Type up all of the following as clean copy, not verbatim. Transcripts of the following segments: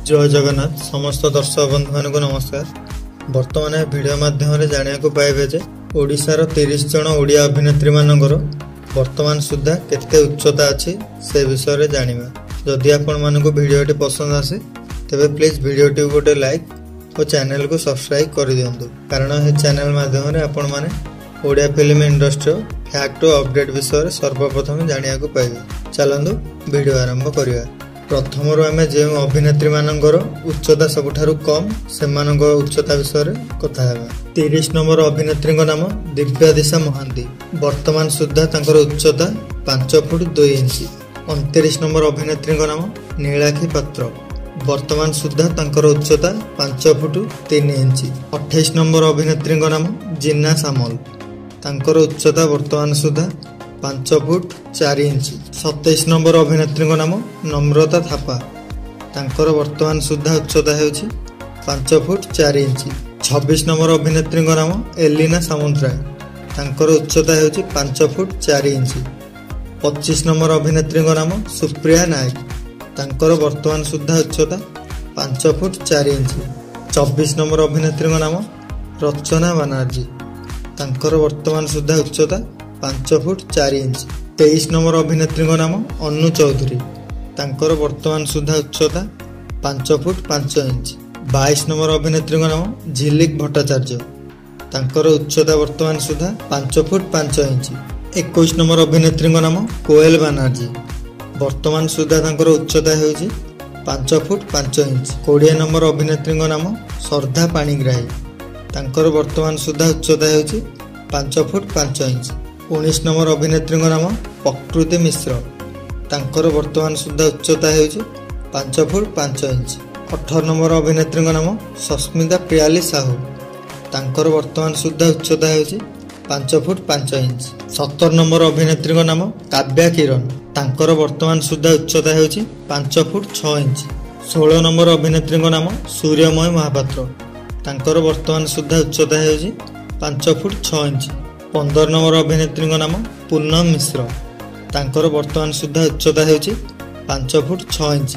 जय जगन्नाथ समस्त दर्शक बंधु मान को नमस्कार। वर्तमान वीडियो माध्यम जाना पाइबे जे ओडिशार 30 जन ओडिया अभिनेत्री मानकर वर्तमान सुधा केते उच्चता अच्छी से विषय जानिबा। जदि आपण मानक वीडियोटी पसंद आसे तेबे प्लीज वीडियोटी गोटे लाइक और चैनल को सब्सक्राइब कर दियंतु, कारण ये चैनल माध्यम आपण माने ओडिया फिल्म इंडस्ट्री फैक्ट और अपडेट विषय सर्वप्रथम जानिया को पाइबे। चलंतु वीडियो आरंभ करिया। प्रथम आम जो अभिनेत्री मानकर उच्चता सबुठारु कम से उच्चता विषय कथा हेबा। 30 नंबर अभिनेत्री नाम दिव्यादिशा महांती, वर्तमान सुधा तांकर उच्चता 5 फुट 2 इंच। 29 नंबर अभिनेत्री नाम नीलाक्षी पात्र, वर्तमान सुधा तांकर उच्चता 5 फुट 3 इंच। 28 नंबर अभिनेत्री नाम जिन्ना सामल, तांकर उच्चता वर्तमान सुधा 5 फुट 4 इंच। 27 नंबर अभिनेत्री नाम नम्रता थापा, तांकर वर्तमान सुधा उच्चता हेउछि 5 फुट 4 इंच। 26 नंबर अभिनेत्री नाम एलिना सामुंतराय, तांकर उच्चता हेउछि 5 फुट 4 इंच। 25 नंबर अभिनेत्री नाम सुप्रिया नायक, तांकर वर्तमान सुधा उच्चता 5 फुट 4 इंच। 24 नंबर अभिनेत्री नाम रचना बनर्जी, तांकर वर्तमान सुधा उच्चता 5 फुट 4 इंच। 23 नंबर अभिनेत्री नाम अनु चौधरी, तांकर वर्तमान सुधा उच्चता 5 फुट 5 इंच। 22 नंबर अभिनेत्री नाम झिलिक भट्टाचार्य, तांकर उच्चता वर्तमान सुधा 5 फुट 5 इंच। 21 नंबर अभिनेत्री नाम कोयल बनर्जी, वर्तमान सुधा तांकर उच्चता हेउछि 5 फुट 5 इंच। 20 नंबर अभिनेत्री नाम श्रद्धा पाणिग्राही, तांकर वर्तमान सुधा उच्चता हेउछि 5 फुट 5 इंच। 19 नंबर अभिनेत्री नाम प्रकृति मिश्र, तांकर वर्तमान सुधा उच्चता हेउछि 5 फुट 5 इंच। 18 नंबर अभिनेत्री नाम सस्मिता प्रियाली साहू, तांकर वर्तमान सुधा उच्चता हेउछि 5 फुट 5 इंच। 17 नंबर अभिनेत्री नाम काव्या किरण, तांकर वर्तमान सुधा उच्चता हेउछि 5 फुट 6 इंच। 16 नंबर अभिनेत्री नाम सूर्यमय महापात्र, तांकर वर्तमान सुधा उच्चता हेउछि 5 फुट 6 इंच। 15 नंबर अभिनेत्री नाम पूनम मिश्र, तांकर वर्तमान सुधा उच्चता हेउछि 5 फुट 6 इंच।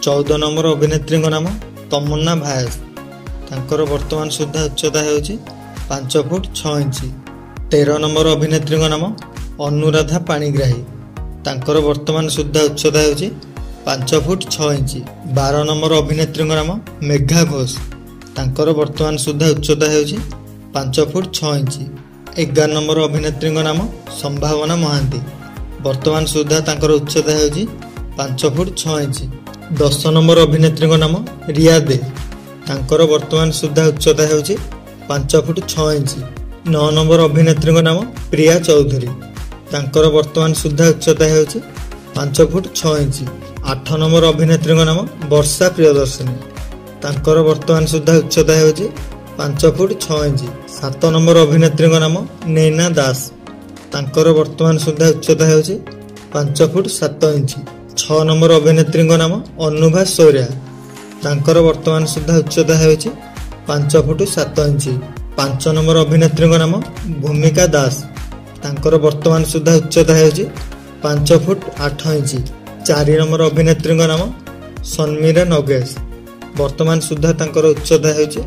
14 नंबर अभिनेत्री नाम तमन्ना भायस, तांकर वर्तमान सुधा उच्चता हेउछि 5 फुट 6 इंच। 13 नंबर अभिनेत्री नाम अनुराधा पाणिग्राही, तांकर वर्तमान सुधा उच्चता हेउछि 5 फुट 6 इंच। 12 नंबर अभिनेत्री नाम मेघा घोष, तांकर वर्तमान सुधा उच्चता हेउछि 5 फुट 6 इंच। 11 नंबर अभिनेत्री नाम संभावना महांती, वर्तमान सुधा तांकर उच्चता हेउछि 5 फुट 6 इंच। 10 नंबर अभिनेत्री नाम रिया दे, तांकर वर्तमान सुधा उच्चता हेउछि 5 फुट 6 इंच। 9 नंबर अभिनेत्री नाम प्रिया चौधरी, तांकर वर्तमान सुधा उच्चता हेउछि 5 फुट 6 इंच। 8 नंबर अभिनेत्री नाम वर्षा प्रियदर्शनी, तांकर वर्तमान सुधा उच्चता हेउछि 5 फुट 6 इंच। 7 नंबर अभिनेत्री नाम नैना दास, तांकर वर्तमान सुधा उच्चता हेउछि 5 फुट 7 इंच। 6 नंबर अभिनेत्री नाम अनुभा शौर्या, तांकर वर्तमान सुधा उच्चता हेउछि 5 फुट 7 इंच। 5 नंबर अभिनेत्री नाम भूमिका दास, तांकर वर्तमान सुधा उच्चता हेउछि 5 फुट 8 इंच। 4 नंबर अभिनेत्री नाम सन्मीरा नगेश, वर्तमान सुधा तांकर उच्चता हेउछि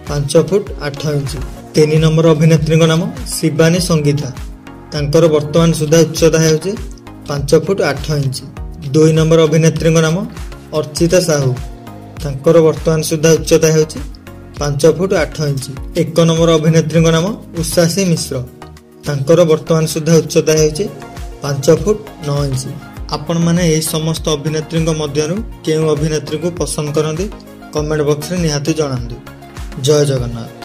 5 फुट 8 इंच। 3 नंबर अभिनेत्री नाम शिवानी संगीता, तांकर वर्तमान सुधा उच्चता हेउछि 5 फुट 8 इंच। 2 नंबर अभिनेत्री नाम अर्चिता साहू, तांकर वर्तमान सुधा उच्चता हेउछि 5 फुट 8 इंच। 1 नंबर अभिनेत्री नाम उषासी मिश्र, तांकर वर्तमान सुधा उच्चता हेउछि 5 फुट 9 इंच। आपण माने एही समस्त अभिनेत्री मध्यरु केउ अभिनेत्री को पसंद करंदी कमेंट बॉक्स रे निहाती जणांदी। जय जगन्नाथ।